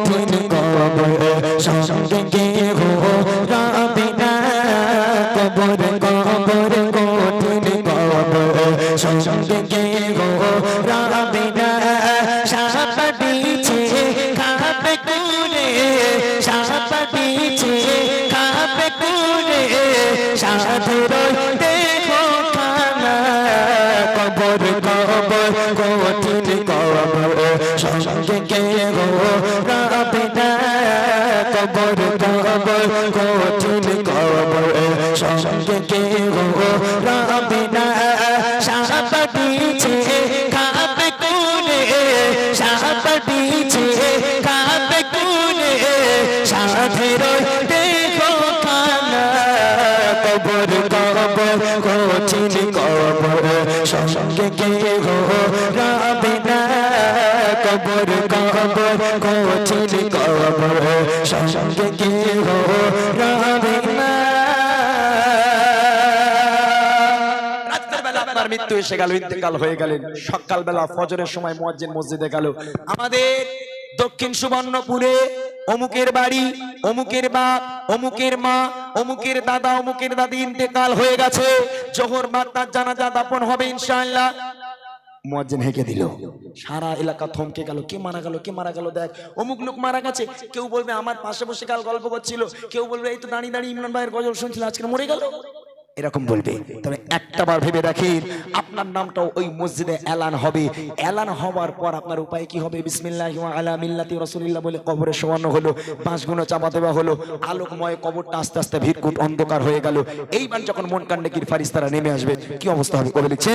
কঠিন কবর সঙ্গে কেহ রবে না কবর কবর কঠিন কবর সঙ্গে কেহ রবে না সাপ দিছে খাবে কুরে সাপ দিছে খাবে কুরে সাধুর দেখো খানা কবর কবর কঠিন কবর সঙ্গে কেহ রবে না কবর কবর কঠিন কবর সঙ্গে কেহ রবে না সাপ দিছে খাবে কুরে সাপ দিছে খাবে কুরে সাধুর দেখো খানা কবর কবর কঠিন কবর সঙ্গে কেহ রবে না কবর কবর কঠিন কবর সঙ্গে কেহ রবে না। রাতের বেলা আপনার মৃত্যু এসে গেল, ইন্তেকাল হয়ে গেলেন, সকালবেলা ফজরের সময় মুয়াজ্জিন মসজিদে গেল, আমাদের দক্ষিণ সুবর্ণপুরে অমুকের বাড়ি, অমুকের বাপ, অমুকের মা, অমুকের দাদা, অমুকের দাদি ইন্তেকাল হয়ে গেছে, জোহর বাদ তার জানাজা দাফন হবে ইনশাআল্লাহ। মুয়াজ্জিন হেঁকে দিল, সারা এলাকা থমকে গেল, কে মারা গেল, কে মারা গেল, দেখ অমুক লোক মারা গেছে। কেউ বলবে আমার পাশে বসে কাল গল্প করছিল, কেউ বলবে এই তো দাঁড়িয়ে দাঁড়িয়ে ইমরান ভাইয়ের গজল শুনছিল আজকে মরে গেল, এরকম বলবে। তবে একটা বার ভেবে দেখেন, আপনার নামটাও ওই মসজিদে এলান হবে, এলান হওয়ার পর আপনার উপায় কি হবে? বিসমিল্লাহি ওয়া আলা মিল্লাতি রাসূলিল্লাহ বলে কবরে শোয়ানো হলো, 5 গুণা চাপা দেওয়া হলো, আলোকময় কবরটা আস্তে আস্তে ভিড়কুট অন্ধকার হয়ে গেল। এইবার যখন মন কান্ডেকির ফারিস্তারা নেমে আসবে, কি অবস্থা হবে? কবে লিখছে,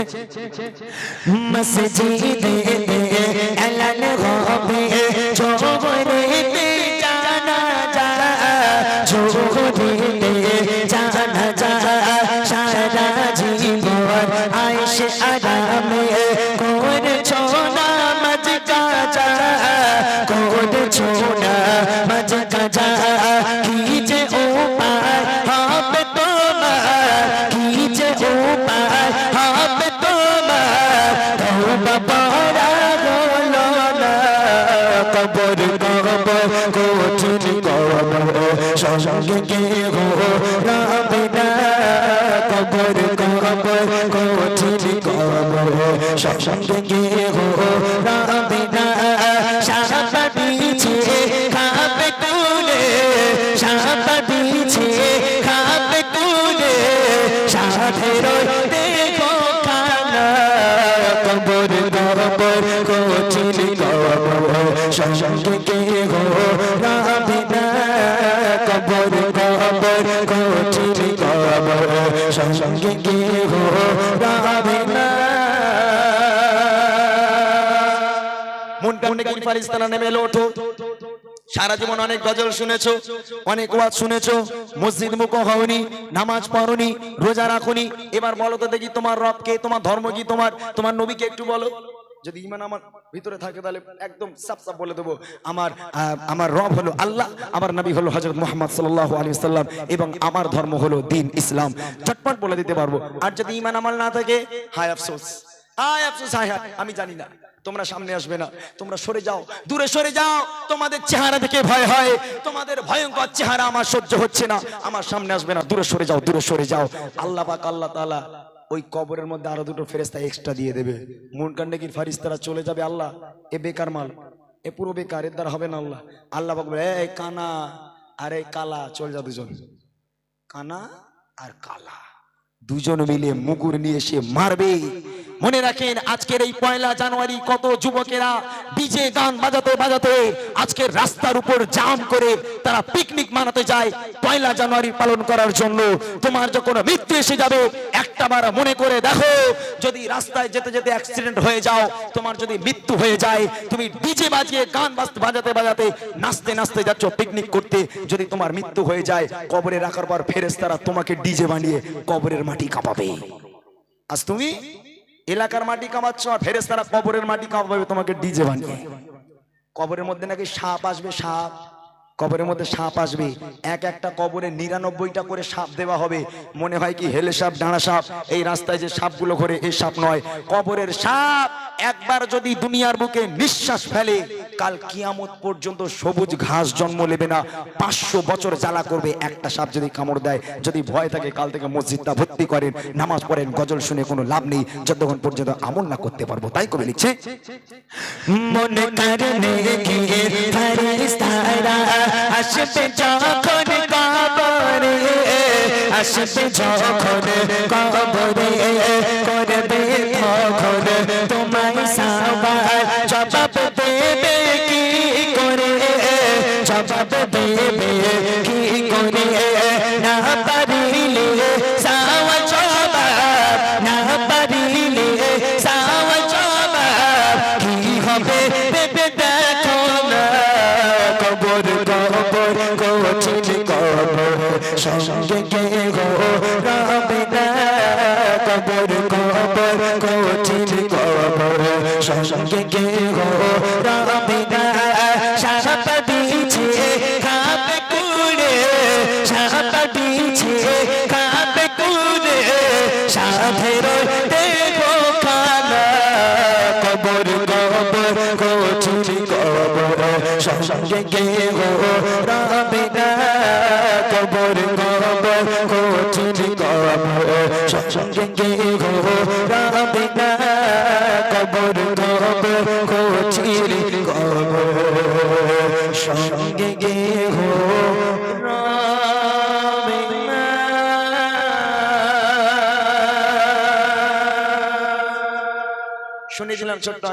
মসজিদে এলান হবে জোহরেতে জানাজা, জোহরেতে জানাজা, সারা জীবন আয়েশে আরামে করছো নামাজ কাজা, করছো নামাজ কাজা, কি যে উপায় হবে তোমার, কি যে উপায় হবে তোমার, তওবা পড়া হলো না কবর কবর কঠিন কবর সঙ্গে কেহ রবে না কবর কবর কঠিন কবর সঙ্গে কেহ রবে না সাপ দিছে খাবে কুলে সাপ দিছে খাবে কুলে সাধের দেখো খানা কবর কবর কঠিন কবর সঙ্গে কেহ রবে না কবর কবর কঠিন কবর সঙ্গে কেহ রবে না। মন কান্ডেকির ফারিস্তারা নেমে এলো, ওঠো, সারা জীবন অনেক গজল শুনেছো, অনেক ওয়াজ শুনেছো, মসজিদ মুখ হওনি, নামাজ পড়নি, রোজা রাখনি, এবার বলো তো দেখি তোমার রব কে, তোমার ধর্ম কি, তোমার নবীকে একটু বলো। যদি ঈমান আমার ভিতরে থাকে তাহলে একদম সাফ সাফ বলে দেবো, আমার রব হলো আল্লাহ, আমার নবী হলো হযরত মুহাম্মদ সাল্লাল্লাহু আলাইহি ওয়াসাল্লাম এবং আমার ধর্ম হলো দ্বীন ইসলাম, চটপট বলে দিতে পারবো। আর যদি ঈমান আমল না থাকে, হায় আফসোস, হায় আফসোস, হায় হায়, আমি জানি না, তোমরা সামনে আসবে না, তোমরা সরে যাও, দূরে সরে যাও, তোমাদের চেহারা দেখে ভয় হয়, তোমাদের ভয়ঙ্কর চেহারা আমার সহ্য হচ্ছে না, আমার সামনে আসবে না, দূরে সরে যাও, দূরে সরে যাও। আল্লাহ পাক আল্লাহ তাআলা ওই কবরের মধ্যে আরো 2টো ফেরেশতা এক্সট্রা দিয়ে দেবে, মন কান্ডেকির ফারিস্তারা চলে যাবে, আল্লাহ এ বেকার মাল, এ পুরো বেকার, এর দ্বারা হবে না। আল্লাহ পাক বলে, এই কানা আর এই কালা চলে যা, দুজন, কানা আর কালা দুজন মিলে মুগুর নিয়ে এসে মারবে। মনে রাখেন, আজকের এই 1 জানুয়ারি কত যুবকেরা ডিজে গান বাজাতে বাজাতে আজকের রাস্তার উপর জাম করে তারা পিকনিক মানাতে যায় 1 জানুয়ারি পালন করার জন্য। তোমার যখন মৃত্যু এসে যাবে, একটাবার মনে করে দেখো, যদি রাস্তায় যেতে যেতে অ্যাক্সিডেন্ট হয়ে যাও, তোমার যদি মৃত্যু হয়ে যায়, তুমি ডিজে বাজিয়ে গান বাজাতে বাজাতে নাচতে নাচতে যাচ্ছ পিকনিক করতে, যদি তোমার মৃত্যু হয়ে যায়, কবরে রাখার পর ফেরেশতারা তোমাকে ডিজে বানিয়ে কবরের মাটি কাঁপাবে। আজ তুমি এলাকার মাটি কামাচ্ছ, আর ফেরেশতারা কবরের মাটি কামাবে তোমাকে ডিজে বানিয়ে। কবরের মধ্যে নাকি সাপ আসবে, সাপ, কবরের মধ্যে সাপ আসবে, একটা কবরে 99টা করে সাপ দেওয়া হবে। মনে হয় কি হেলে সাপ, ডাঁড়া সাপ, এই রাস্তায় যে সাপগুলো ঘোরে এই সাপ নয়, কবরের সাপ। একবার যদি দুনিয়ার বুকে নিঃশ্বাস ফেলে, কাল কিয়ামত পর্যন্ত সবুজ ঘাস জন্ম নেবে না, 500 বছর জ্বালা করবে একটা সাপ যদি কামড় দেয়। যদি ভয় থাকে কাল থেকে মসজিদটা ভর্তি করেন, নামাজ পড়েন, গজল শুনে কোনো লাভ নেই যতক্ষণ পর্যন্ত আমল না করতে পারবো। তাই কবি লিখছে, মনে করনে গিয়ে ফেরেশতারা আসবে যখন কবরে, আসবে যখন কবরে, করবে তখন তোমায় সওয়াল, জবাব দেবে কি করে, জবাব দেবে কি করে, না পারিলে সওয়াল জবাব, না পারিলে সওয়াল জবাব কি হবে ভেবে দেখো না। কবর কবর কঠিন কবর সঙ্গে গো রবে না, কবর কবর কঠিন কবর সঙ্গে গো রবে না। সাপ দিছে খাবে কুড়ে, সাপ দিছে খাবে কুড়ে, সাধের দেব খানা। কবর কবর কঠিন কবর সঙ্গে গো রবে না, কবর কবর কঠিন কবর সঙ্গে গো রবে না, কবর কবর কঠিন কবর সঙ্গে গো রবে না। শুনে দিলাম ছোট্ট